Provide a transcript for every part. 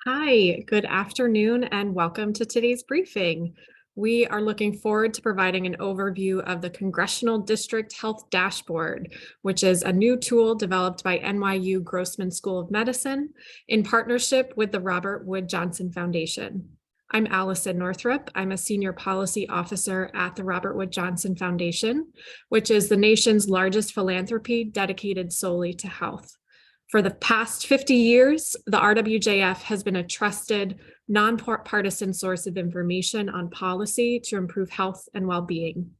Hi, good afternoon, and welcome to today's briefing. We are looking forward to providing an overview of the Congressional District Health Dashboard, which is a new tool developed by NYU Grossman School of Medicine in partnership with the Robert Wood Johnson Foundation. I'm Alyson Northrup. I'm a senior policy officer at the Robert Wood Johnson Foundation, which is the nation's largest philanthropy dedicated solely to health. For the past 50 years, the RWJF has been a trusted, nonpartisan source of information on policy to improve health and well-being.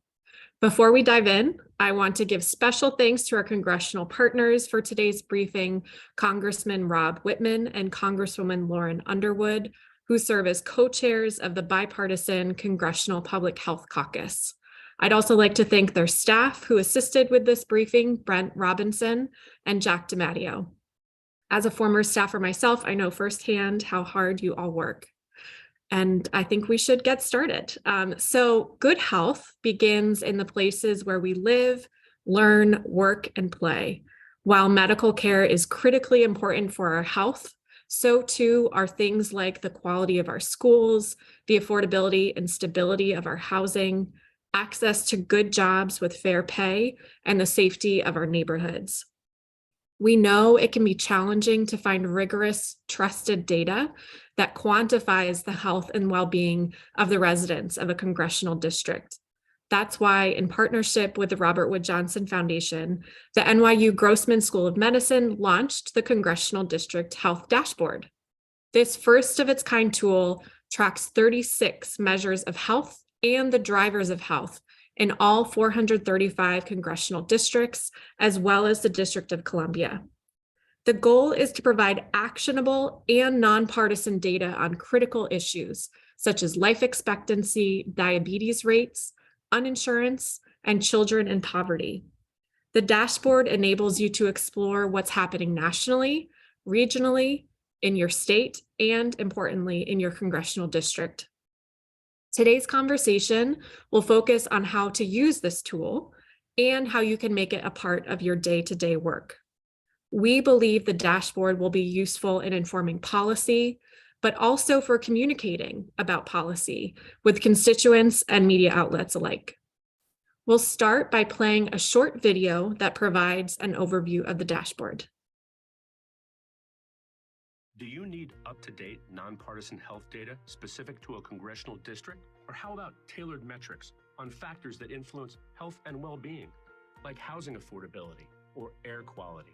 Before we dive in, I want to give special thanks to our congressional partners for today's briefing, Congressman Rob Whitman and Congresswoman Lauren Underwood, who serve as co-chairs of the bipartisan Congressional Public Health Caucus. I'd also like to thank their staff who assisted with this briefing, Brent Robinson and Jack DiMatteo. As a former staffer myself, I know firsthand how hard you all work. And I think we should get started. So good health begins in the places where we live, learn, work, and play. While medical care is critically important for our health, so too are things like the quality of our schools, the affordability and stability of our housing, access to good jobs with fair pay, and the safety of our neighborhoods. We know it can be challenging to find rigorous, trusted data that quantifies the health and well-being of the residents of a congressional district. That's why, in partnership with the Robert Wood Johnson Foundation, the NYU Grossman School of Medicine launched the Congressional District Health Dashboard. This first-of-its-kind tool tracks 36 measures of health and the drivers of health in all 435 congressional districts, as well as the District of Columbia. The goal is to provide actionable and nonpartisan data on critical issues, such as life expectancy, diabetes rates, uninsurance, and children in poverty. The dashboard enables you to explore what's happening nationally, regionally, in your state, and importantly, in your congressional district. Today's conversation will focus on how to use this tool and how you can make it a part of your day-to-day work. We believe the dashboard will be useful in informing policy, but also for communicating about policy with constituents and media outlets alike. We'll start by playing a short video that provides an overview of the dashboard. Do you need up-to-date, nonpartisan health data specific to a congressional district? Or how about tailored metrics on factors that influence health and well-being, like housing affordability or air quality?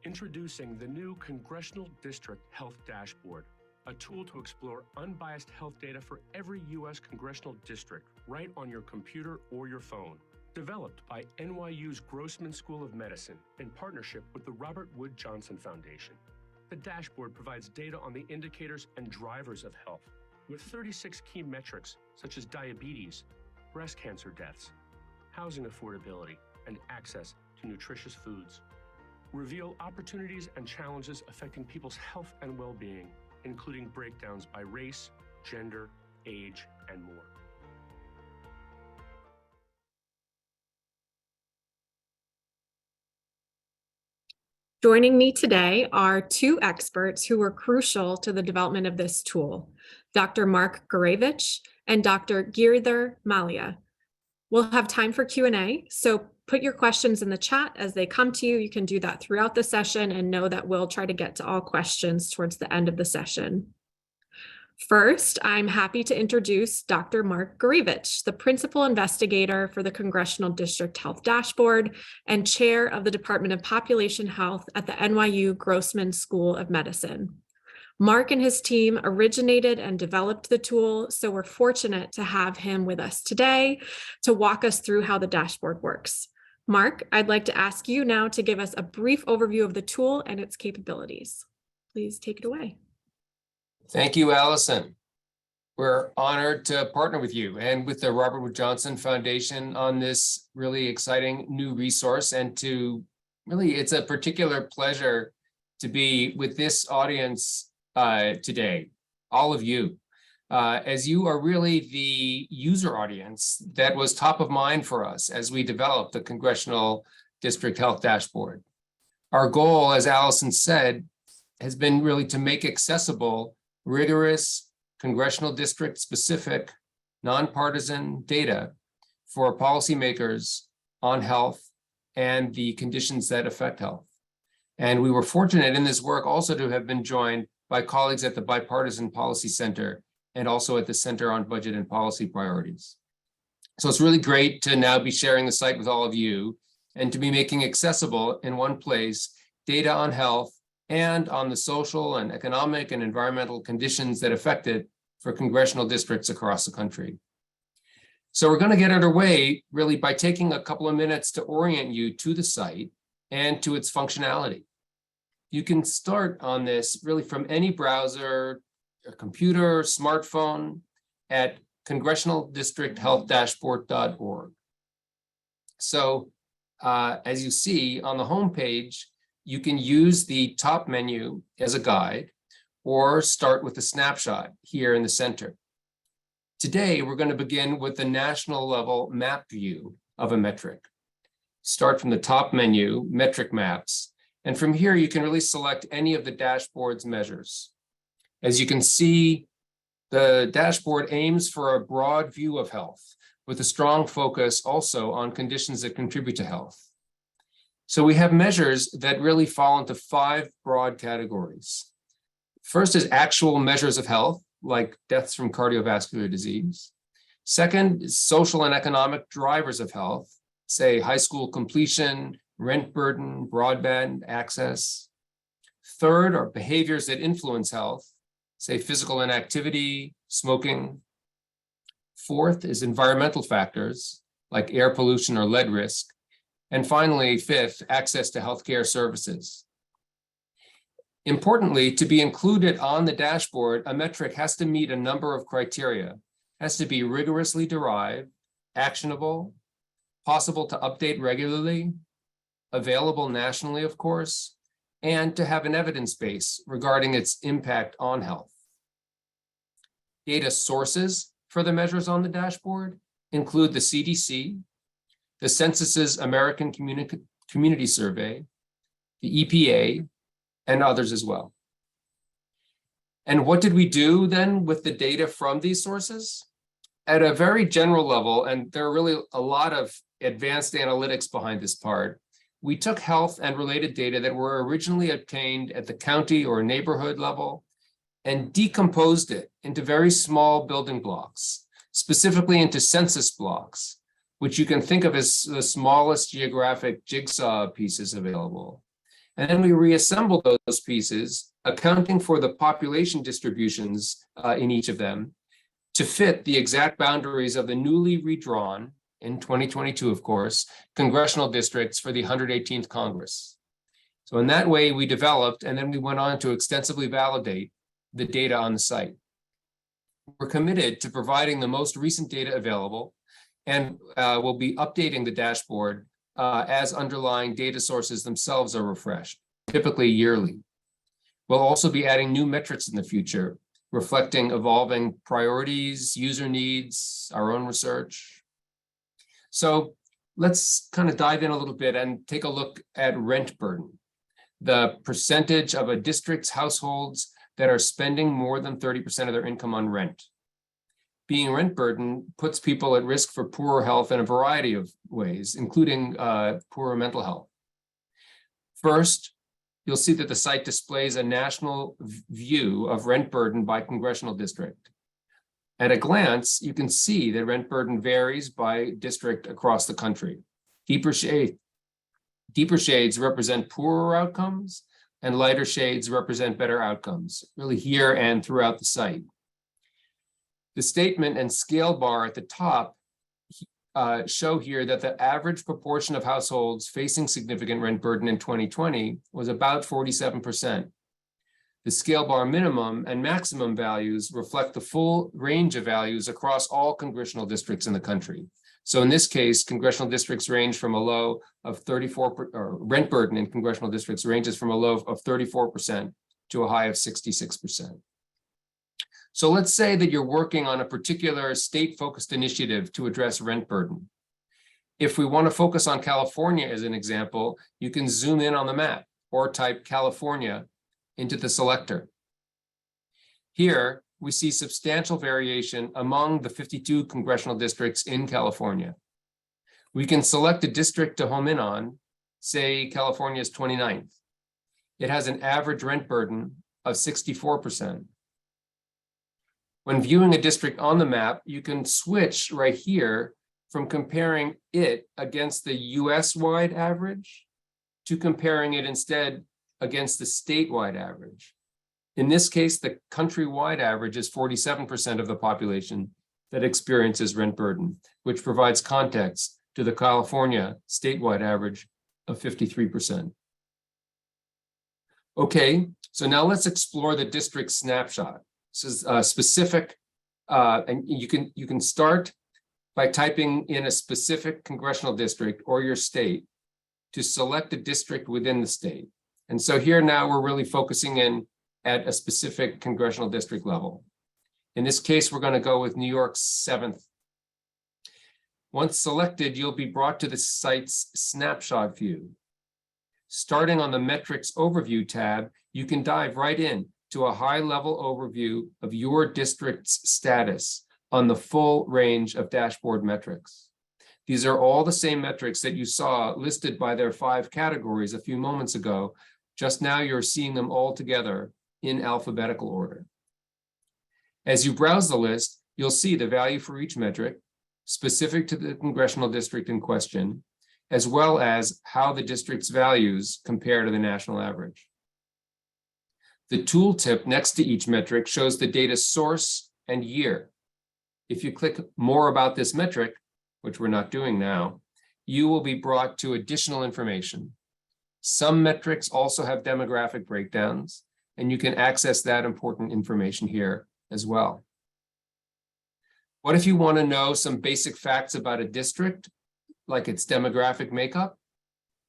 Introducing the new Congressional District Health Dashboard, a tool to explore unbiased health data for every U.S. congressional district right on your computer or your phone. Developed by NYU's Grossman School of Medicine in partnership with the Robert Wood Johnson Foundation. The dashboard provides data on the indicators and drivers of health, with 36 key metrics such as diabetes, breast cancer deaths, housing affordability, and access to nutritious foods. Reveal opportunities and challenges affecting people's health and well-being, including breakdowns by race, gender, age, and more. Joining me today are two experts who were crucial to the development of this tool, Dr. Marc Gourevitch and Dr. Giridhar Mallya. We'll have time for Q&A, so put your questions in the chat as they come to you. You can do that throughout the session and know that we'll try to get to all questions towards the end of the session. First, I'm happy to introduce Dr. Marc Gourevitch, the principal investigator for the Congressional District Health Dashboard and chair of the Department of Population Health at the NYU Grossman School of Medicine. Marc and his team originated and developed the tool, so we're fortunate to have him with us today to walk us through how the dashboard works. Marc, I'd like to ask you now to give us a brief overview of the tool and its capabilities. Please take it away. Thank you, Alyson. We're honored to partner with you and with the Robert Wood Johnson Foundation on this really exciting new resource. And it's a particular pleasure to be with this audience today, all of you, as you are really the user audience that was top of mind for us as we developed the Congressional District Health Dashboard. Our goal, as Alyson said, has been really to make accessible rigorous congressional district specific nonpartisan data for policymakers on health and the conditions that affect health. And we were fortunate in this work also to have been joined by colleagues at the Bipartisan Policy Center and also at the Center on Budget and Policy Priorities. So it's really great to now be sharing the site with all of you and to be making accessible in one place data on health and on the social and economic and environmental conditions that affect it for congressional districts across the country. So we're going to get underway really by taking a couple of minutes to orient you to the site and to its functionality. You can start on this really from any browser, a computer, smartphone at congressionaldistricthealthdashboard.org. So as you see on the home page, you can use the top menu as a guide or start with a snapshot here in the center. Today, we're going to begin with the national level map view of a metric. Start from the top menu, metric maps, and from here you can really select any of the dashboard's measures. As you can see, the dashboard aims for a broad view of health with a strong focus also on conditions that contribute to health. So we have measures that really fall into 5 broad categories. First is actual measures of health, like deaths from cardiovascular disease. Second is social and economic drivers of health, say high school completion, rent burden, broadband access. Third are behaviors that influence health, say physical inactivity, smoking. Fourth is environmental factors, like air pollution or lead risk. And finally, fifth, access to healthcare services. Importantly, to be included on the dashboard, a metric has to meet a number of criteria. It has to be rigorously derived, actionable, possible to update regularly, available nationally, of course, and to have an evidence base regarding its impact on health. Data sources for the measures on the dashboard include the CDC, the Census's American Community Survey, the EPA, and others as well. And what did we do then with the data from these sources? At a very general level, and there are really a lot of advanced analytics behind this part, we took health and related data that were originally obtained at the county or neighborhood level and decomposed it into very small building blocks, specifically into census blocks, which you can think of as the smallest geographic jigsaw pieces available. And then we reassembled those pieces, accounting for the population distributions in each of them to fit the exact boundaries of the newly redrawn, in 2022, of course, congressional districts for the 118th Congress. So in that way, we developed, and then we went on to extensively validate the data on the site. We're committed to providing the most recent data available, and we'll be updating the dashboard as underlying data sources themselves are refreshed, typically yearly. We'll also be adding new metrics in the future, reflecting evolving priorities, user needs, our own research. So let's kind of dive in a little bit and take a look at rent burden, the percentage of a district's households that are spending more than 30% of their income on rent. Being rent burden puts people at risk for poorer health in a variety of ways, including poorer mental health. First, you'll see that the site displays a national view of rent burden by congressional district. At a glance, you can see that rent burden varies by district across the country. Deeper shades represent poorer outcomes, and lighter shades represent better outcomes, really here and throughout the site. The statement and scale bar at the top show here that the average proportion of households facing significant rent burden in 2020 was about 47%. The scale bar minimum and maximum values reflect the full range of values across all congressional districts in the country. So in this case, congressional districts range from a low of 34, or rent burden in congressional districts ranges from a low of 34% to a high of 66%. So let's say that you're working on a particular state-focused initiative to address rent burden. If we want to focus on California as an example, you can zoom in on the map or type California into the selector. Here, we see substantial variation among the 52 congressional districts in California. We can select a district to home in on, say California's 29th. It has an average rent burden of 64%. When viewing a district on the map, you can switch right here from comparing it against the US-wide average to comparing it instead against the statewide average. In this case, the countrywide average is 47% of the population that experiences rent burden, which provides context to the California statewide average of 53%. Okay, so now let's explore the district snapshot. This is specific, and you can start by typing in a specific congressional district or your state to select a district within the state. And so here now we're really focusing in at a specific congressional district level. In this case, we're going to go with New York's 7th. Once selected, you'll be brought to the site's snapshot view. Starting on the Metrics Overview tab, you can dive right in to a high-level overview of your district's status on the full range of dashboard metrics. These are all the same metrics that you saw listed by their 5 categories a few moments ago. Just now you're seeing them all together in alphabetical order. As you browse the list, you'll see the value for each metric, specific to the congressional district in question, as well as how the district's values compare to the national average. The tooltip next to each metric shows the data source and year. If you click more about this metric, which we're not doing now, you will be brought to additional information. Some metrics also have demographic breakdowns, and you can access that important information here as well. What if you want to know some basic facts about a district, like its demographic makeup?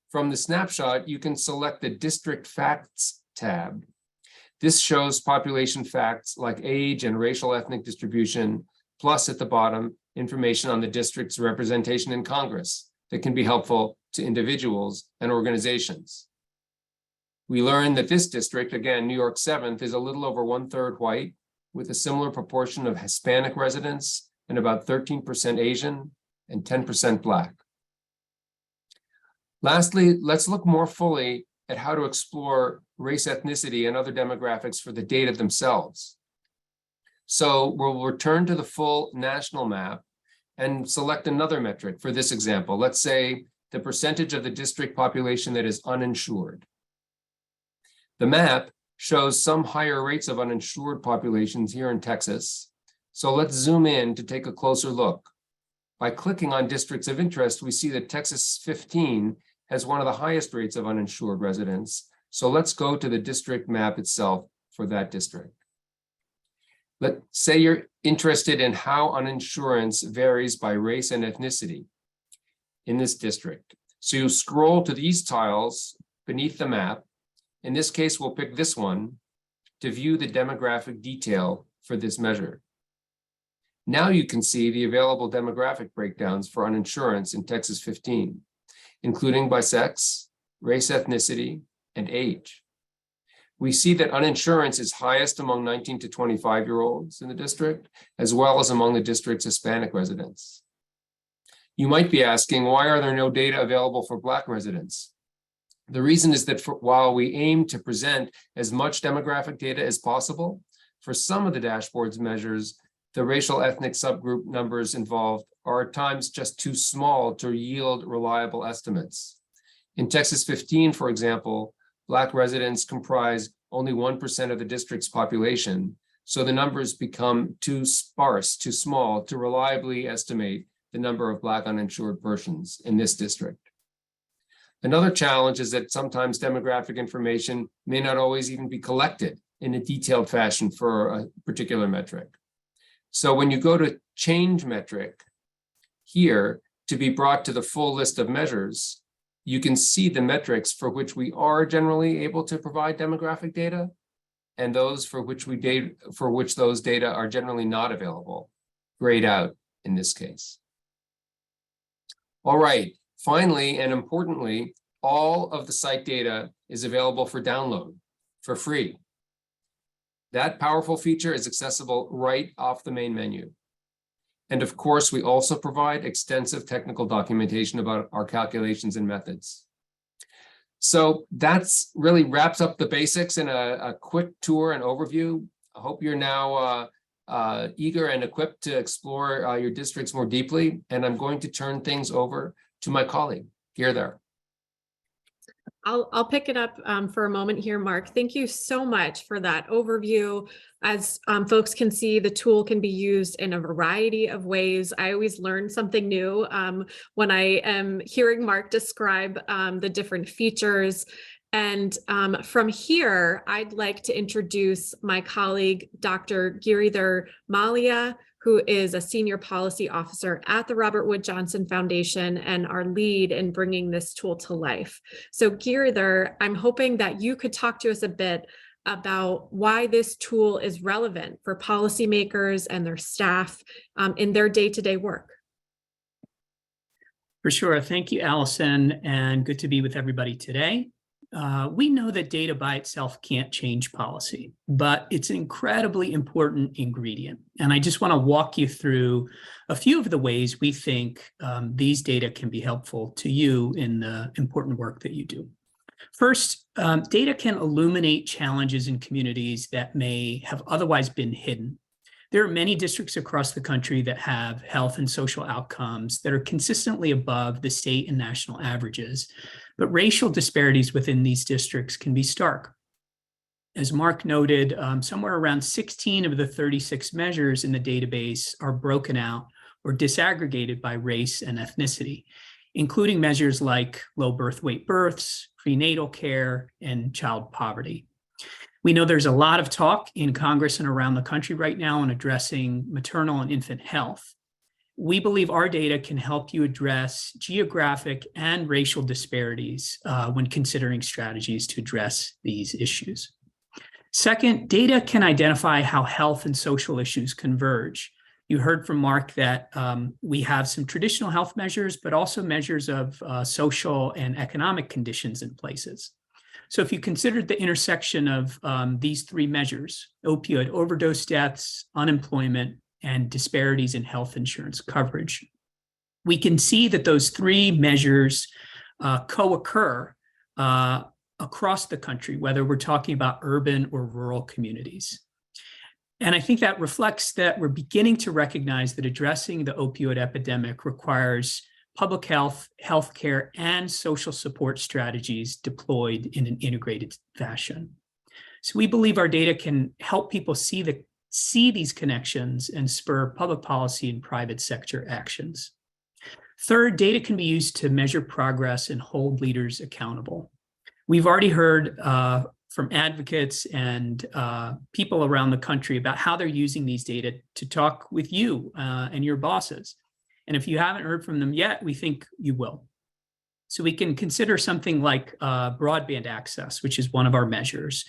From the snapshot, you can select the District Facts tab. This shows population facts like age and racial ethnic distribution, plus at the bottom, information on the district's representation in Congress that can be helpful to individuals and organizations. We learned that this district, again, New York 7th, is a little over 1/3 white, with a similar proportion of Hispanic residents and about 13% Asian and 10% Black. Lastly, let's look more fully at how to explore race, ethnicity, and other demographics for the data themselves. So we'll return to the full national map and select another metric for this example. Let's say the percentage of the district population that is uninsured. The map shows some higher rates of uninsured populations here in Texas. So let's zoom in to take a closer look. By clicking on districts of interest, we see that Texas 15 has one of the highest rates of uninsured residents. So let's go to the district map itself for that district. Let's say you're interested in how uninsurance varies by race and ethnicity in this district. So you scroll to these tiles beneath the map. In this case, we'll pick this one to view the demographic detail for this measure. Now you can see the available demographic breakdowns for uninsurance in Texas 15, including by sex, race, ethnicity, and age. We see that uninsurance is highest among 19 to 25-year-olds in the district, as well as among the district's Hispanic residents. You might be asking, why are there no data available for Black residents? The reason is that while we aim to present as much demographic data as possible, for some of the dashboard's measures, the racial ethnic subgroup numbers involved are at times just too small to yield reliable estimates. In Texas 15, for example, Black residents comprise only 1% of the district's population, so the numbers become too sparse, too small to reliably estimate the number of Black uninsured persons in this district. Another challenge is that sometimes demographic information may not always even be collected in a detailed fashion for a particular metric. So when you go to change metric here to be brought to the full list of measures, you can see the metrics for which we are generally able to provide demographic data and those for which those data are generally not available, grayed out in this case. All right, finally and importantly, all of the site data is available for download. for free. That powerful feature is accessible right off the main menu. And of course, we also provide extensive technical documentation about our calculations and methods. So that's really wraps up the basics in a quick tour and overview. I hope you're now eager and equipped to explore your districts more deeply. And I'm going to turn things over to my colleague, Giridhar. I'll pick it up for a moment here, Marc. Thank you so much for that overview. As folks can see, the tool can be used in a variety of ways. I always learn something new when I am hearing Marc describe the different features. And from here, I'd like to introduce my colleague, Dr. Giridhar Mallya, who is a senior policy officer at the Robert Wood Johnson Foundation and our lead in bringing this tool to life. So Giridhar, I'm hoping that you could talk to us a bit about why this tool is relevant for policymakers and their staff in their day-to-day work. For sure. Thank you, Alyson, and good to be with everybody today. We know that data by itself can't change policy, but it's an incredibly important ingredient. And I just want to walk you through a few of the ways we think these data can be helpful to you in the important work that you do. First, data can illuminate challenges in communities that may have otherwise been hidden. There are many districts across the country that have health and social outcomes that are consistently above the state and national averages, but racial disparities within these districts can be stark. As Marc noted, somewhere around 16 of the 36 measures in the database are broken out or disaggregated by race and ethnicity, including measures like low birth weight births, prenatal care, and child poverty. We know there's a lot of talk in Congress and around the country right now on addressing maternal and infant health. We believe our data can help you address geographic and racial disparities when considering strategies to address these issues. Second, data can identify how health and social issues converge. You heard from Marc that we have some traditional health measures, but also measures of social and economic conditions in places. So if you considered the intersection of these three measures, opioid overdose deaths, unemployment, and disparities in health insurance coverage, we can see that those three measures co-occur across the country, whether we're talking about urban or rural communities. And I think that reflects that we're beginning to recognize that addressing the opioid epidemic requires public health, healthcare, and social support strategies deployed in an integrated fashion. So we believe our data can help people see these connections and spur public policy and private sector actions. Third, data can be used to measure progress and hold leaders accountable. We've already heard from advocates and people around the country about how they're using these data to talk with you and your bosses. And if you haven't heard from them yet, we think you will. So we can consider something like broadband access, which is one of our measures,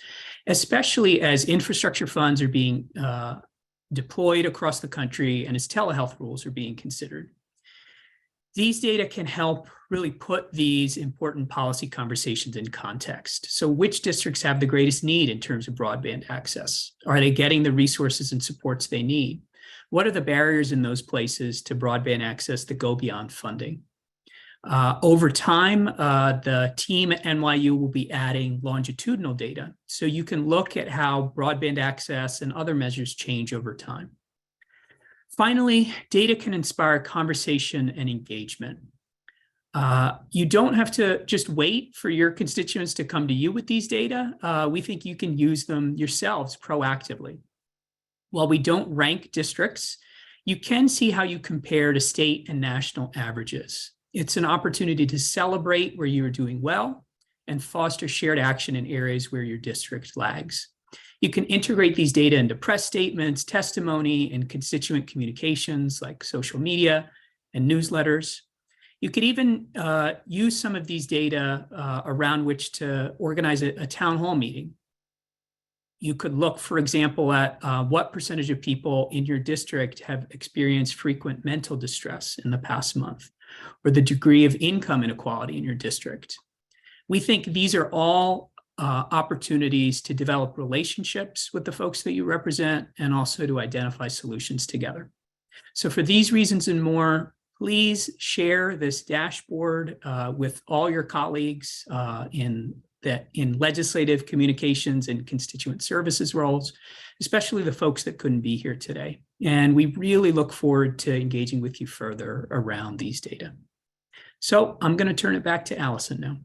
especially as infrastructure funds are being deployed across the country and as telehealth rules are being considered. These data can help really put these important policy conversations in context. So which districts have the greatest need in terms of broadband access? Are they getting the resources and supports they need? What are the barriers in those places to broadband access that go beyond funding? Over time, the team at NYU will be adding longitudinal data, so you can look at how broadband access and other measures change over time. Finally, data can inspire conversation and engagement. You don't have to just wait for your constituents to come to you with these data. We think you can use them yourselves proactively. While we don't rank districts, you can see how you compare to state and national averages. It's an opportunity to celebrate where you are doing well and foster shared action in areas where your district lags. You can integrate these data into press statements, testimony, and constituent communications like social media and newsletters. You could even use some of these data around which to organize a town hall meeting. You could look, for example, at what percentage of people in your district have experienced frequent mental distress in the past month, or the degree of income inequality in your district. We think these are all opportunities to develop relationships with the folks that you represent, and also to identify solutions together. So for these reasons and more, please share this dashboard with all your colleagues in legislative communications and constituent services roles, especially the folks that couldn't be here today. And we really look forward to engaging with you further around these data. So I'm going to turn it back to Alyson now.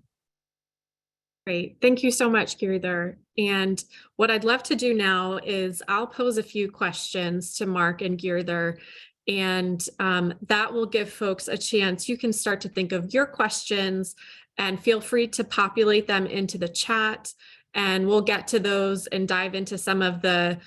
Great. Thank you so much, Giridhar. And what I'd love to do now is I'll pose a few questions to Marc and Giridhar, and that will give folks a chance. You can start to think of your questions and feel free to populate them into the chat, and we'll get to those and dive into some of the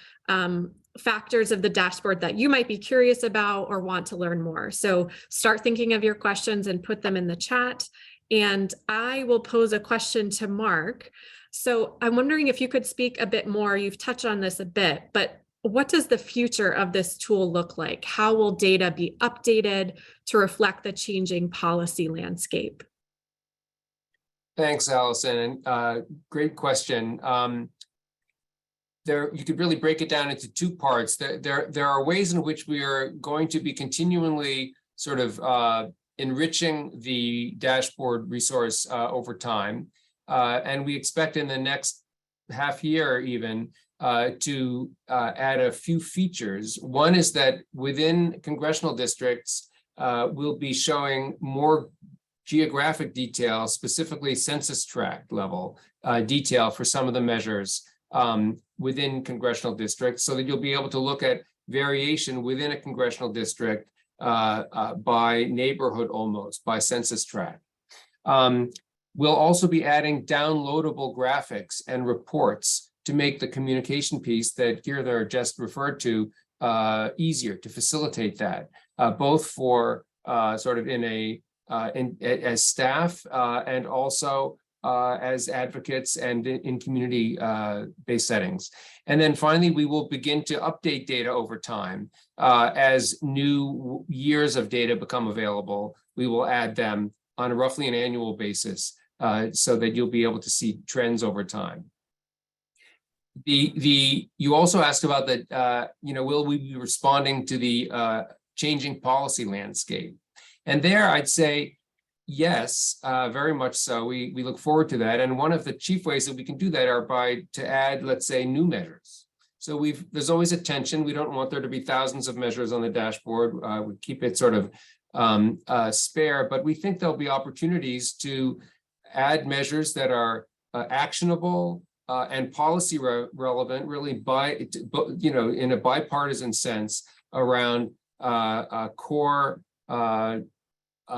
factors of the dashboard that you might be curious about or want to learn more. So start thinking of your questions and put them in the chat. And I will pose a question to Marc. So I'm wondering if you could speak a bit more. You've touched on this a bit, but what does the future of this tool look like? How will data be updated to reflect the changing policy landscape? Thanks, Alyson. Great question. You could really break it down into two parts. There are ways in which we are going to be continually sort of enriching the dashboard resource over time. And we expect in the next half year even to add a few features. One is that within congressional districts, we'll be showing more geographic detail, specifically census tract level detail for some of the measures within congressional districts, so that you'll be able to look at variation within a congressional district by neighborhood, almost by census tract. We'll also be adding downloadable graphics and reports to make the communication piece that Giridhar just referred to easier, to facilitate that, both for sort of as staff and also as advocates and in community-based settings. And then finally, we will begin to update data over time. As new years of data become available, we will add them on roughly an annual basis so that you'll be able to see trends over time. You also asked about that, will we be responding to the changing policy landscape? And there I'd say, yes, very much so. We look forward to that. And one of the chief ways that we can do that are to add, let's say, new measures. So there's always a tension. We don't want there to be thousands of measures on the dashboard. We keep it sort of spare, but we think there'll be opportunities to add measures that are actionable and policy relevant, really in a bipartisan sense around core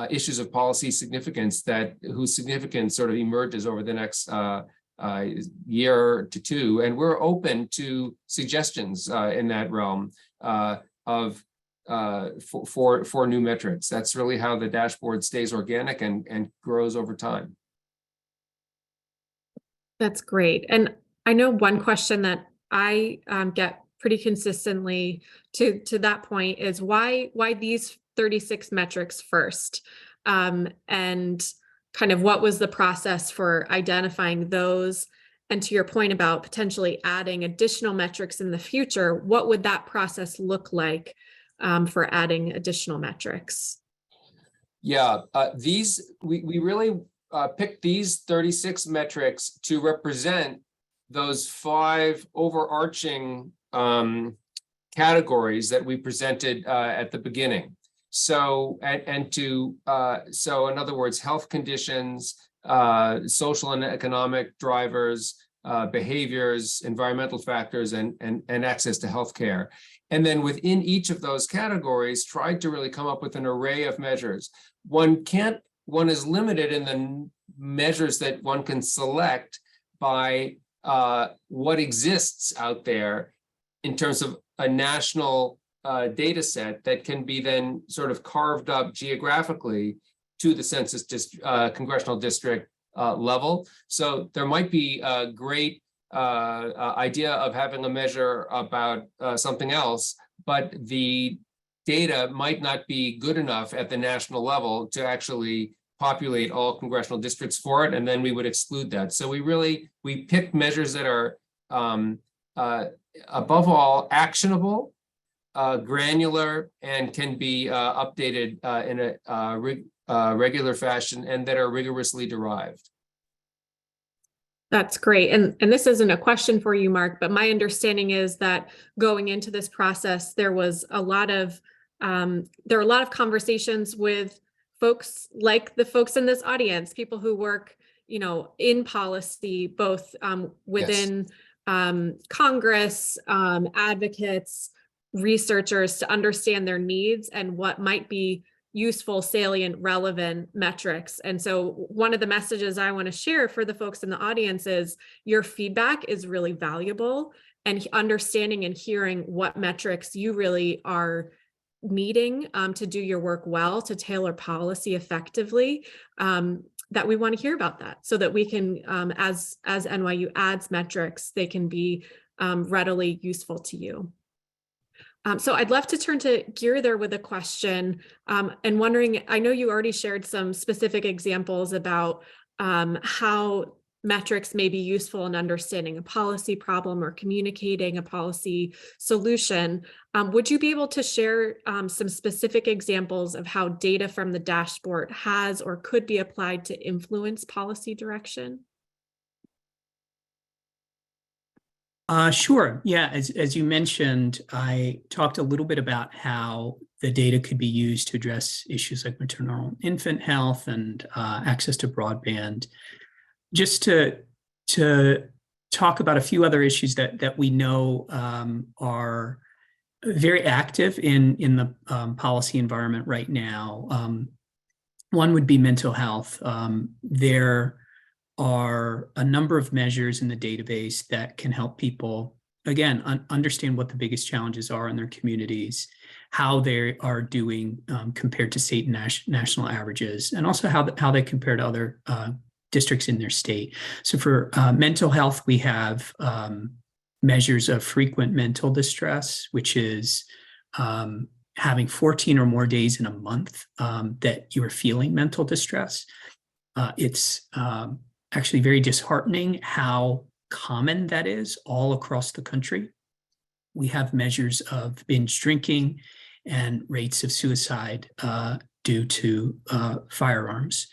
issues of policy significance whose significance sort of emerges over the next year to two. And we're open to suggestions in that realm for new metrics. That's really how the dashboard stays organic and grows over time. That's great. And I know one question that I get pretty consistently to that point is why these 36 metrics first, and kind of what was the process for identifying those? And to your point about potentially adding additional metrics in the future, what would that process look like for adding additional metrics? Yeah, we really picked these 36 metrics to represent those 5 overarching categories that we presented at the beginning. So, so in other words, health conditions, social and economic drivers, behaviors, environmental factors, and access to healthcare. And then within each of those categories, tried to really come up with an array of measures. One is limited in the measures that one can select by what exists out there in terms of a national data set that can be then sort of carved up geographically to the census congressional district level. So there might be a great idea of having a measure about something else, but the data might not be good enough at the national level to actually populate all congressional districts for it, and then we would exclude that. So we pick measures that are above all actionable, granular, and can be updated in a regular fashion, and that are rigorously derived. That's great. And this isn't a question for you, Marc, but my understanding is that going into this process, there was a lot of conversations with folks like the folks in this audience, people who work, in policy, both within Congress, advocates, researchers, to understand their needs and what might be useful, salient, relevant metrics. And so one of the messages I want to share for the folks in the audience is your feedback is really valuable, and understanding and hearing what metrics you really are needing to do your work well, to tailor policy effectively, that we want to hear about that, so that we can, as NYU adds metrics, they can be readily useful to you. So I'd love to turn to Giridhar with a question, and wondering, I know you already shared some specific examples about how metrics may be useful in understanding a policy problem or communicating a policy solution. Would you be able to share some specific examples of how data from the dashboard has or could be applied to influence policy direction? Sure. Yeah, as you mentioned, I talked a little bit about how the data could be used to address issues like maternal and infant health and access to broadband. Just to talk about a few other issues that we know are very active in the policy environment right now. One would be mental health. There are a number of measures in the database that can help people, again, understand what the biggest challenges are in their communities, how they are doing compared to state and national averages, and also how they compare to other districts in their state. So for mental health, we have measures of frequent mental distress, which is having 14 or more days in a month that you're feeling mental distress. It's actually very disheartening how common that is all across the country. We have measures of binge drinking and rates of suicide due to firearms.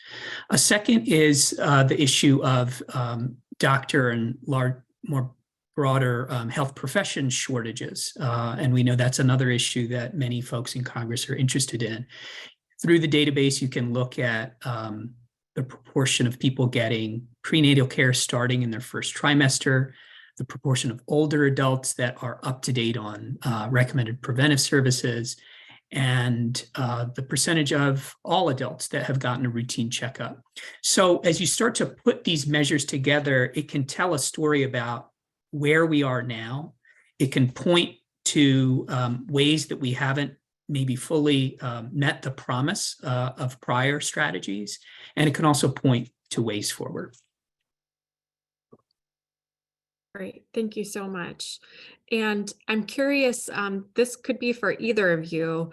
A second is the issue of doctor and more broader health profession shortages. And we know that's another issue that many folks in Congress are interested in. Through the database, you can look at the proportion of people getting prenatal care starting in their first trimester, the proportion of older adults that are up to date on recommended preventive services, and the percentage of all adults that have gotten a routine checkup. So as you start to put these measures together, it can tell a story about where we are now. It can point to ways that we haven't maybe fully met the promise of prior strategies, and it can also point to ways forward. Great, thank you so much. And I'm curious, this could be for either of you,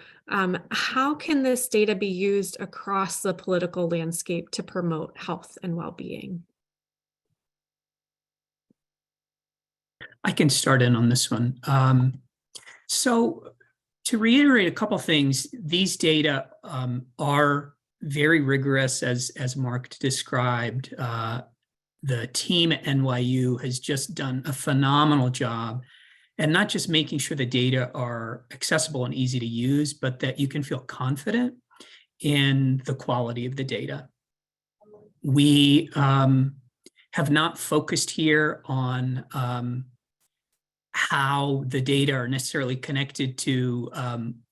how can this data be used across the political landscape to promote health and well-being? I can start in on this one. So to reiterate a couple things, these data are very rigorous, as Marc described. The team at NYU has just done a phenomenal job, and not just making sure the data are accessible and easy to use, but that you can feel confident in the quality of the data. We have not focused here on how the data are necessarily connected to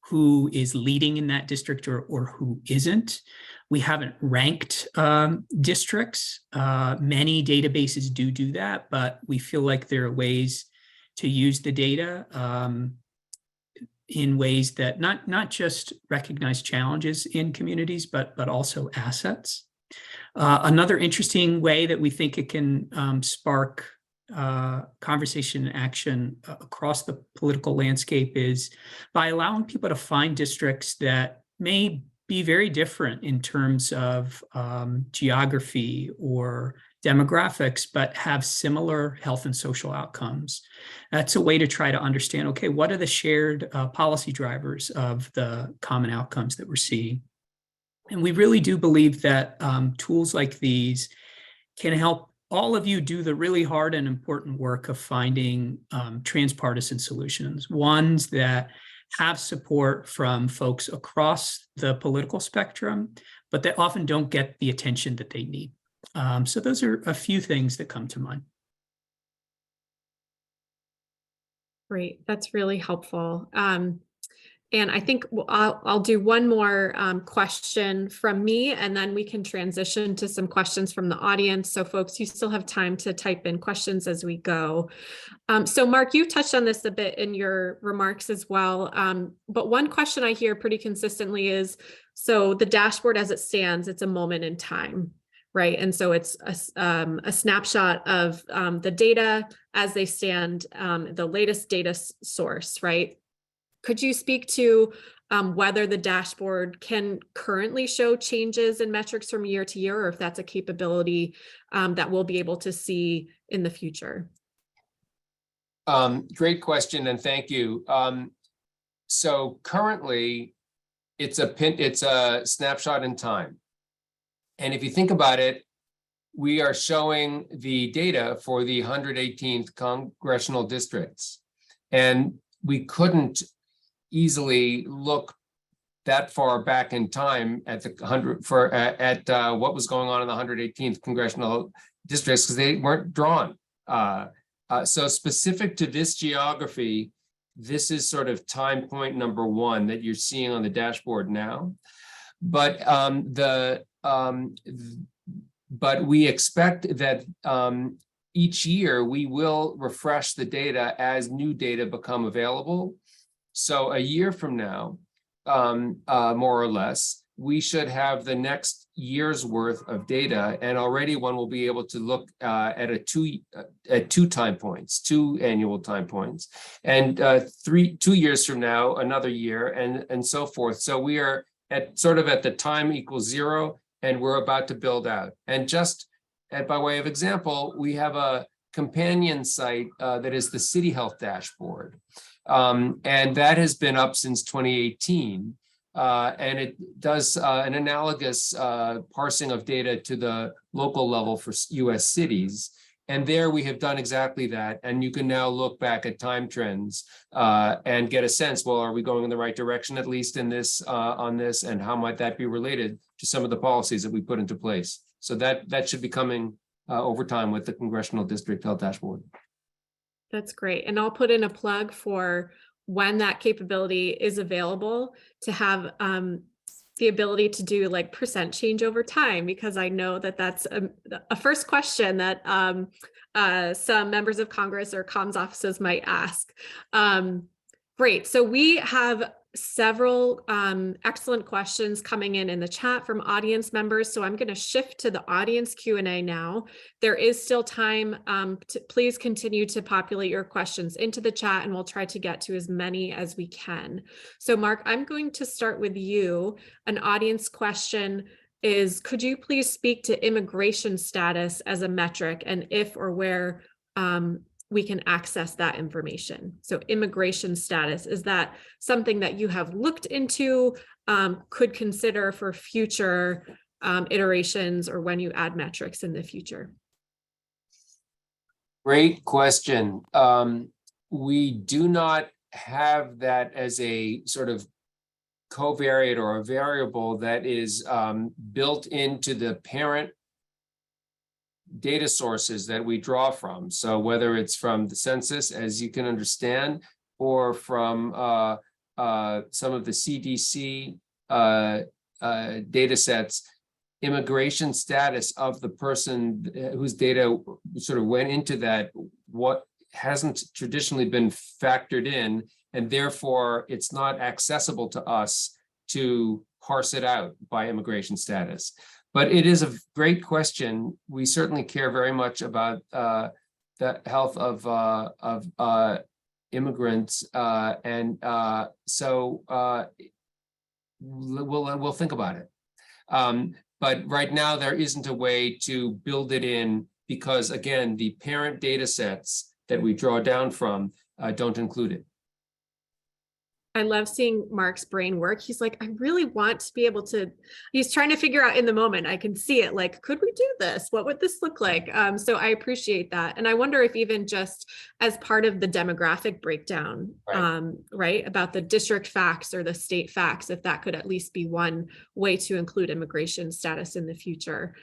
who is leading in that district or who isn't. We haven't ranked districts. Many databases do that, but we feel like there are ways to use the data in ways that not just recognize challenges in communities, but also assets. Another interesting way that we think it can spark conversation and action across the political landscape is by allowing people to find districts that may be very different in terms of geography or demographics, but have similar health and social outcomes. That's a way to try to understand, okay, what are the shared policy drivers of the common outcomes that we're seeing? And we really do believe that tools like these can help all of you do the really hard and important work of finding transpartisan solutions, ones that have support from folks across the political spectrum, but that often don't get the attention that they need. So those are a few things that come to mind. Great, that's really helpful. And I think I'll do one more question from me, and then we can transition to some questions from the audience. So folks, you still have time to type in questions as we go. So Marc, you touched on this a bit in your remarks as well. But one question I hear pretty consistently is, so the dashboard as it stands, it's a moment in time, right? And so it's a snapshot of the data as they stand, the latest data source, right? Could you speak to whether the dashboard can currently show changes in metrics from year to year, or if that's a capability that we'll be able to see in the future? Great question, and thank you. So currently, it's a snapshot in time. And if you think about it, we are showing the data for the 118th congressional districts. And we couldn't easily look that far back in time at the what was going on in the 118th congressional districts, because they weren't drawn. So specific to this geography, this is sort of time point number one that you're seeing on the dashboard now. But but we expect that each year we will refresh the data as new data become available. So a year from now, more or less, we should have the next year's worth of data, and already one will be able to look at two time points, 2 annual time points, and 2 years from now, another year, and so forth. So we are at sort of at the time equals 0, and we're about to build out. And just by way of example, we have a companion site that is the City Health Dashboard. And that has been up since 2018. And it does an analogous parsing of data to the local level for US cities. And there we have done exactly that. And you can now look back at time trends and get a sense, well, are we going in the right direction, at least in this, on this, and how might that be related to some of the policies that we put into place? So that should be coming over time with the Congressional District Health Dashboard. That's great. And I'll put in a plug for when that capability is available to have the ability to do like percent change over time, because I know that that's a first question that some members of Congress or comms offices might ask. Great. So we have several excellent questions coming in the chat from audience members. So I'm going to shift to the audience Q&A now. There is still time to please continue to populate your questions into the chat, and we'll try to get to as many as we can. So Marc, I'm going to start with you. An audience question is, could you please speak to immigration status as a metric, and if or where we can access that information? So immigration status, is that something that you have looked into, could consider for future iterations, or when you add metrics in the future? Great question. We do not have that as a sort of covariate or a variable that is built into the parent data sources that we draw from. So whether it's from the census, as you can understand, or from some of the CDC data sets, immigration status of the person whose data sort of went into that, what hasn't traditionally been factored in, and therefore it's not accessible to us to parse it out by immigration status. But it is a great question. We certainly care very much about the health of immigrants, and so we'll think about it. But right now there isn't a way to build it in because again, the parent data sets that we draw down from don't include it. I love seeing Marc's brain work. He's like, I really want to be able to, he's trying to figure out in the moment. I can see it like, could we do this? What would this look like? So I appreciate that. And I wonder if even just as part of the demographic breakdown, right, about the district facts or the state facts, if that could at least be one way to include immigration status in the future.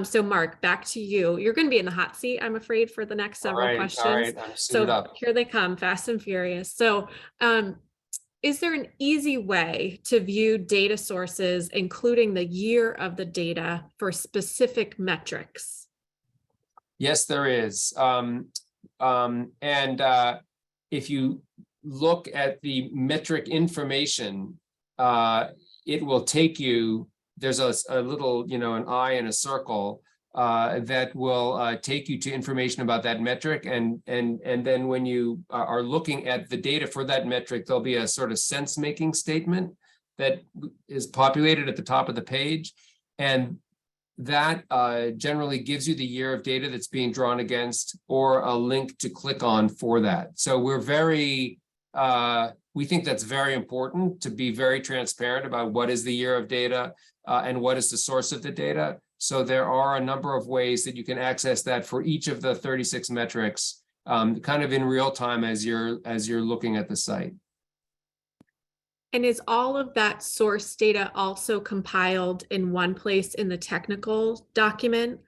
So Marc, back to you. You're going to be in the hot seat, I'm afraid, for the next several questions. All right, I'm suited up. Here they come, fast and furious. So, is there an easy way to view data sources, including the year of the data for specific metrics? Yes, there is. If you look at the metric information, it will take you, there's a little, an eye in a circle that will take you to information about that metric. And then when you are looking at the data for that metric, there'll be a sort of sense-making statement that is populated at the top of the page. And that generally gives you the year of data that's being drawn against or a link to click on for that. So we're we think that's very important to be very transparent about what is the year of data and what is the source of the data. So there are a number of ways that you can access that for each of the 36 metrics, kind of in real time as you're looking at the site. And is all of that source data also compiled in one place in the technical document?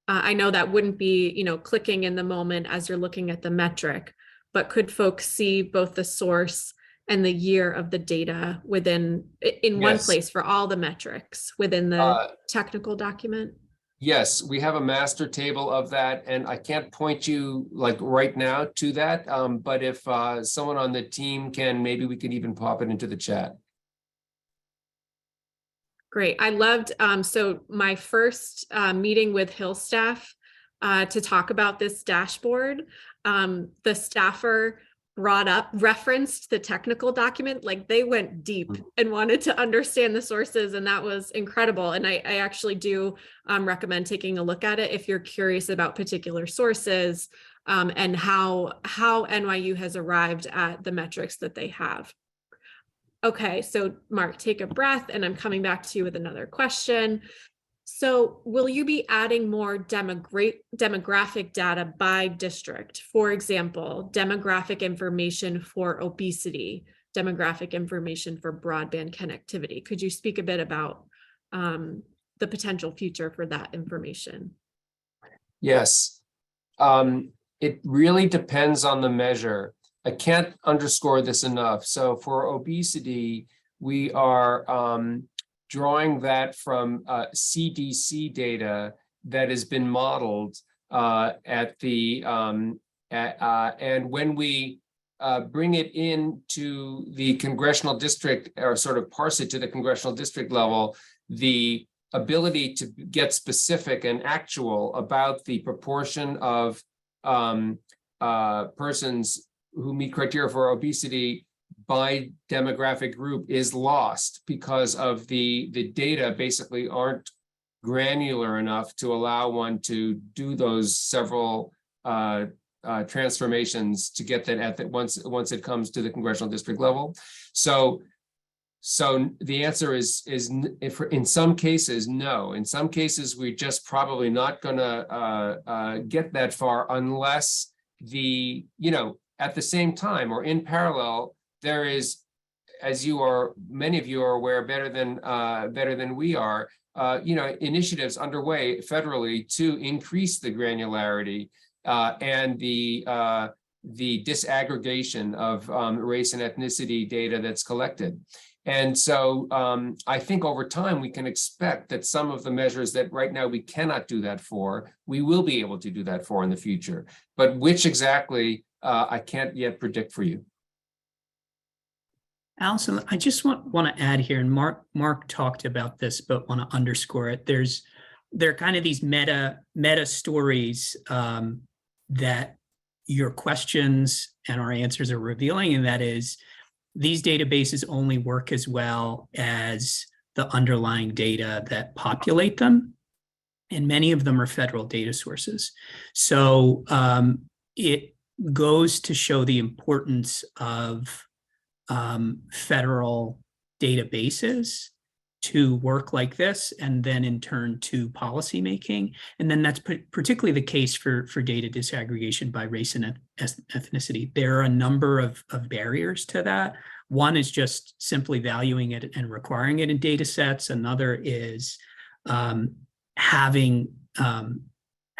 I know that wouldn't be, clicking in the moment as you're looking at the metric, but could folks see both the source and the year of the data in one place for all the metrics within the technical document? Yes, we have a master table of that, and I can't point you like right now to that. But if someone on the team can, maybe we could even pop it into the chat. Great. I loved, so my first meeting with Hill staff to talk about this dashboard, the staffer referenced the technical document, like they went deep and wanted to understand the sources, and that was incredible. And I actually do recommend taking a look at it if you're curious about particular sources and how NYU has arrived at the metrics that they have. Okay, so Marc, take a breath, and I'm coming back to you with another question. So will you be adding more demographic data by district? For example, demographic information for obesity, demographic information for broadband connectivity. Could you speak a bit about the potential future for that information? Yes, it really depends on the measure. I can't underscore this enough. So for obesity, we are drawing that from CDC data that has been modeled and when we bring it into the congressional district or sort of parse it to the congressional district level, the ability to get specific and actual about the proportion of persons who meet criteria for obesity by demographic group is lost because of the data basically aren't granular enough to allow one to do those several transformations to get that at the once it comes to the congressional district level. So the answer is if in some cases, no. In some cases, we're just probably not going to get that far unless at the same time or in parallel, there is, as many of you are aware better than we are, initiatives underway federally to increase the granularity and the disaggregation of race and ethnicity data that's collected. And so I think over time, we can expect that some of the measures that right now we cannot do that for, we will be able to do that for in the future. But which exactly, I can't yet predict for you. Alyson, I just want to add here, and Marc talked about this, but want to underscore it. There are kind of these meta stories that your questions and our answers are revealing, and that is these databases only work as well as the underlying data that populate them. And many of them are federal data sources. So it goes to show the importance of federal databases to work like this, and then in turn to policymaking. And then that's particularly the case for data disaggregation by race and ethnicity. There are a number of barriers to that. One is just simply valuing it and requiring it in data sets. Another is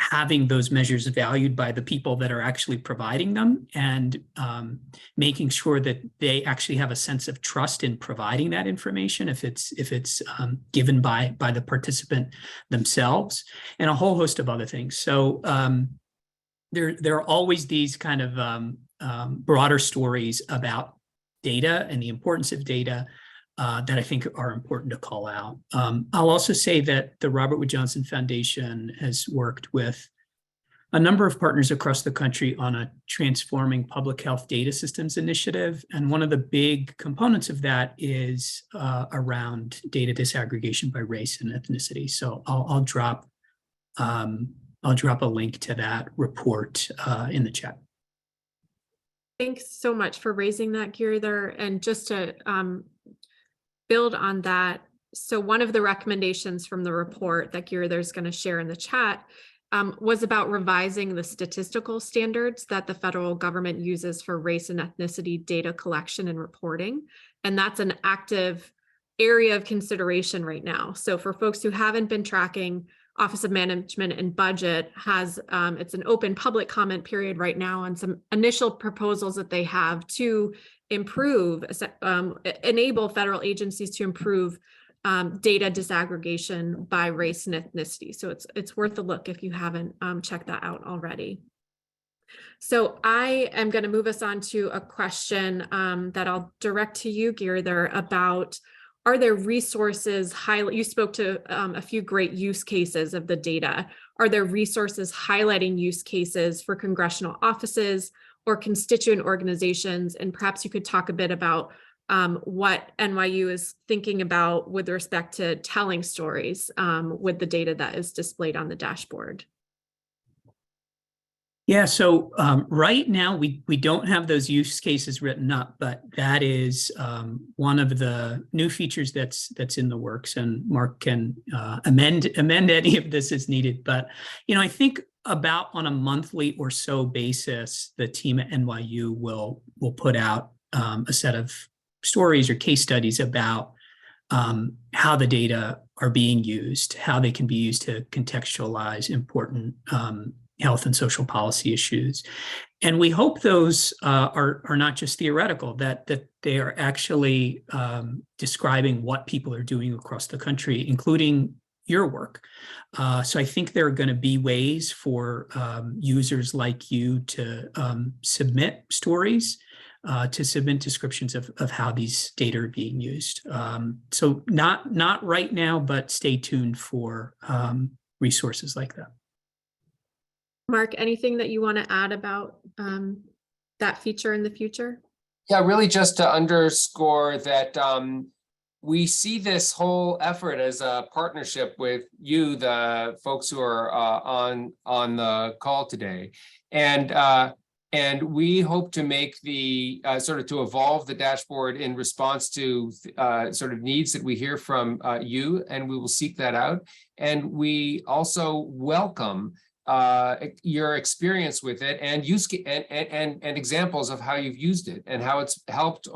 having those measures valued by the people that are actually providing them, and making sure that they actually have a sense of trust in providing that information if it's given by the participant themselves, and a whole host of other things. So there are always these kind of broader stories about data and the importance of data that I think are important to call out. I'll also say that the Robert Wood Johnson Foundation has worked with a number of partners across the country on a Transforming Public Health Data Systems initiative. And one of the big components of that is around data disaggregation by race and ethnicity. So I'll drop a link to that report in the chat. Thanks so much for raising that, Giridhar. And just to build on that, so one of the recommendations from the report that Giridhar is going to share in the chat was about revising the statistical standards that the federal government uses for race and ethnicity data collection and reporting. And that's an active area of consideration right now. So for folks who haven't been tracking, Office of Management and Budget has, it's an open public comment period right now on some initial proposals that they have to improve, enable federal agencies to improve data disaggregation by race and ethnicity. So it's worth a look if you haven't checked that out already. So I am going to move us on to a question that I'll direct to you, Giridhar, about, are there resources you spoke to a few great use cases of the data. Are there resources highlighting use cases for congressional offices or constituent organizations? And perhaps you could talk a bit about what NYU is thinking about with respect to telling stories with the data that is displayed on the dashboard. Yeah, so right now we don't have those use cases written up, but that is one of the new features that's in the works, and Marc can amend any of this as needed. But I think about on a monthly or so basis, the team at NYU will put out a set of stories or case studies about how the data are being used, how they can be used to contextualize important health and social policy issues. And we hope those are not just theoretical, that they are actually describing what people are doing across the country, including your work. So I think there are going to be ways for users like you to submit stories, to submit descriptions of how these data are being used. So not right now, but stay tuned for resources like that. Marc, anything that you want to add about that feature in the future? Yeah, really just to underscore that we see this whole effort as a partnership with you, the folks who are on the call today. And we hope to make the to evolve the dashboard in response to sort of needs that we hear from you, and we will seek that out. And we also welcome your experience with it and and examples of how you've used it and how it's helped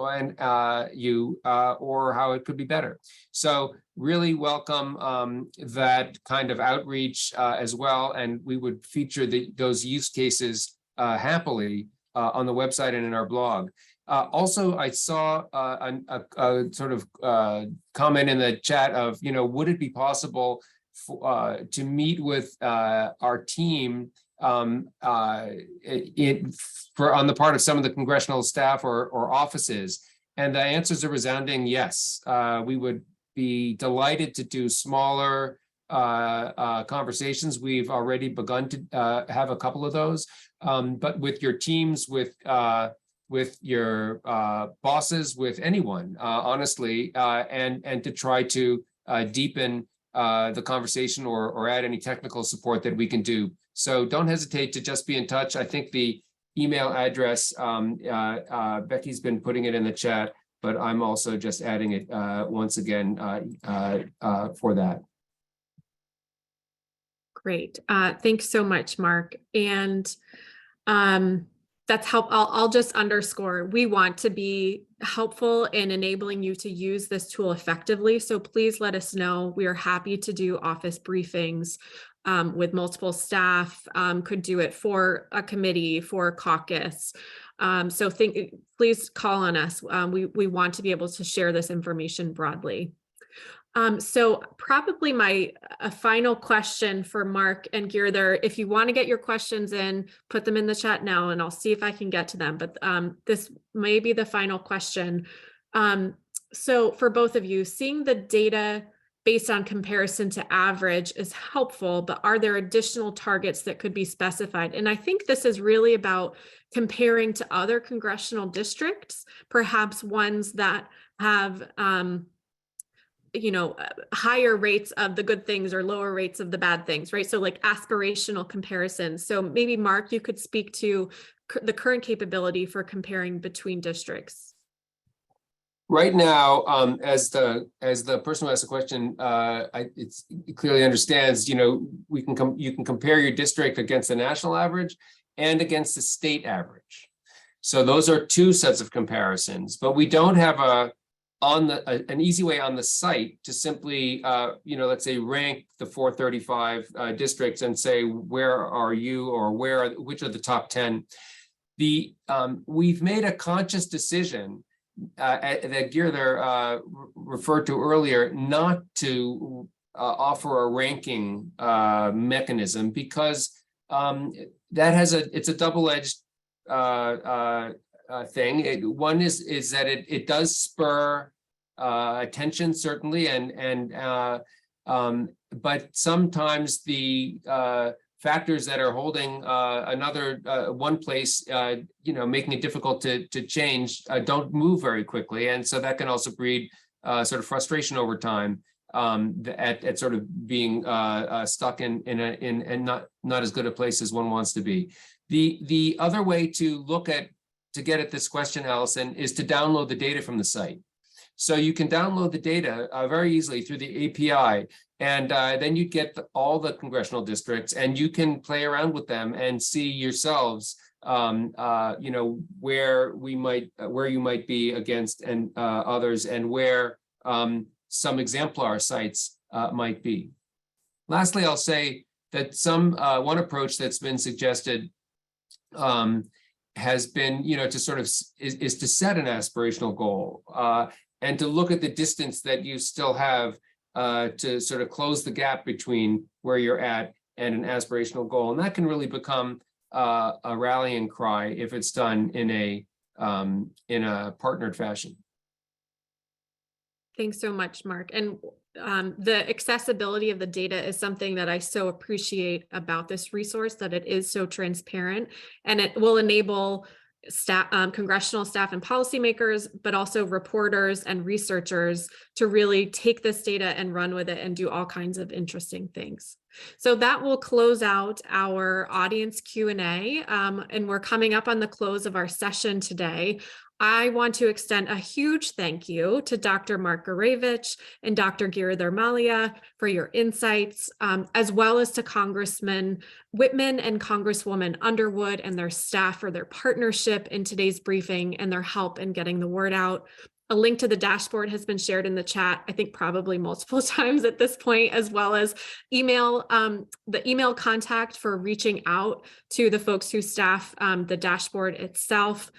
you or how it could be better. So really welcome that kind of outreach as well, and we would feature those use cases happily on the website and in our blog. Also, I saw a sort of comment in the chat of, would it be possible to meet with our team on the part of some of the congressional staff or offices? And the answer is a resounding yes. We would be delighted to do smaller conversations. We've already begun to have a couple of those, but with your teams, with your bosses, with anyone, honestly, and to try to deepen the conversation or add any technical support that we can do. So don't hesitate to just be in touch. I think the email address, Becky's been putting it in the chat, but I'm also just adding it once again for that. Great. Thanks so much, Mark. And that's I'll just underscore, we want to be helpful in enabling you to use this tool effectively. So please let us know. We are happy to do office briefings with multiple staff, could do it for a committee, for a caucus. So please call on us. We want to be able to share this information broadly. So probably a final question for Mark and Giridhar, if you want to get your questions in, put them in the chat now and I'll see if I can get to them, but this may be the final question. So for both of you, seeing the data based on comparison to average is helpful, but are there additional targets that could be specified? And I think this is really about comparing to other congressional districts, perhaps ones that have higher rates of the good things or lower rates of the bad things, right? So like aspirational comparisons. So maybe Mark, you could speak to the current capability for comparing between districts. Right now, as the person who asked the question, it clearly understands, you can compare your district against the national average and against the state average. So those are two sets of comparisons, but we don't have an easy way on the site to simply, let's say rank the 435 districts and say, where are you, or which are the top 10? We've made a conscious decision that Giridhar referred to earlier, not to offer a ranking mechanism, because it's a double-edged thing. One is that it does spur attention, certainly, but sometimes the factors that are holding another one place, making it difficult to change, don't move very quickly, and so that can also breed sort of frustration over time at sort of being stuck in not as good a place as one wants to be. The other way to get at this question, Alyson, is to download the data from the site. So you can download the data very easily through the API, and then you get all the congressional districts, and you can play around with them and see yourselves, where you might be against and others, and where some exemplar sites might be. Lastly, I'll say that one approach that's been suggested has been, to sort of is to set an aspirational goal and to look at the distance that you still have to sort of close the gap between where you're at and an aspirational goal. And that can really become a rallying cry if it's done in a partnered fashion. Thanks so much, Mark. And the accessibility of the data is something that I so appreciate about this resource, that it is so transparent, and it will enable staff, congressional staff and policymakers, but also reporters and researchers to really take this data and run with it and do all kinds of interesting things. So that will close out our audience Q&A, and we're coming up on the close of our session today. I want to extend a huge thank you to Dr. Marc Gourevitch and Dr. Giridhar Mallya for your insights, as well as to Congressman Whitman and Congresswoman Underwood and their staff for their partnership in today's briefing and their help in getting the word out. A link to the dashboard has been shared in the chat, I think probably multiple times at this point, as well as the email contact for reaching out to the folks who staff the dashboard itself.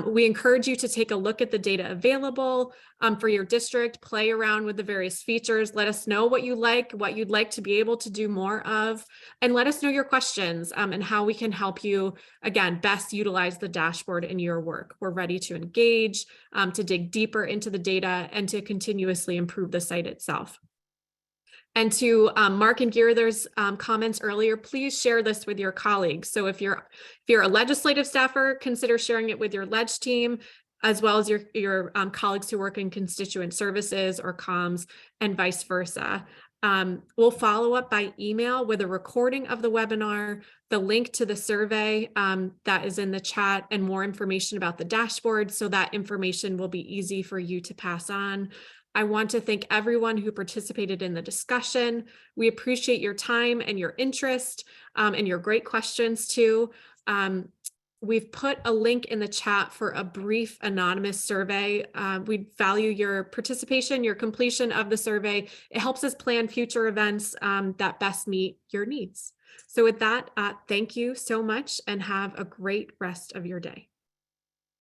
We encourage you to take a look at the data available for your district, play around with the various features, let us know what you like, what you'd like to be able to do more of, and let us know your questions and how we can help you, again, best utilize the dashboard in your work. We're ready to engage, to dig deeper into the data, and to continuously improve the site itself. And to Marc and Giridhar's comments earlier, please share this with your colleagues. So if you're a legislative staffer, consider sharing it with your leg team, as well as your colleagues who work in constituent services or comms, and vice versa. We'll follow up by email with a recording of the webinar, the link to the survey that is in the chat, and more information about the dashboard, so that information will be easy for you to pass on. I want to thank everyone who participated in the discussion. We appreciate your time and your interest and your great questions too. We've put a link in the chat for a brief anonymous survey. We value your participation, your completion of the survey. It helps us plan future events that best meet your needs. So with that, thank you so much and have a great rest of your day.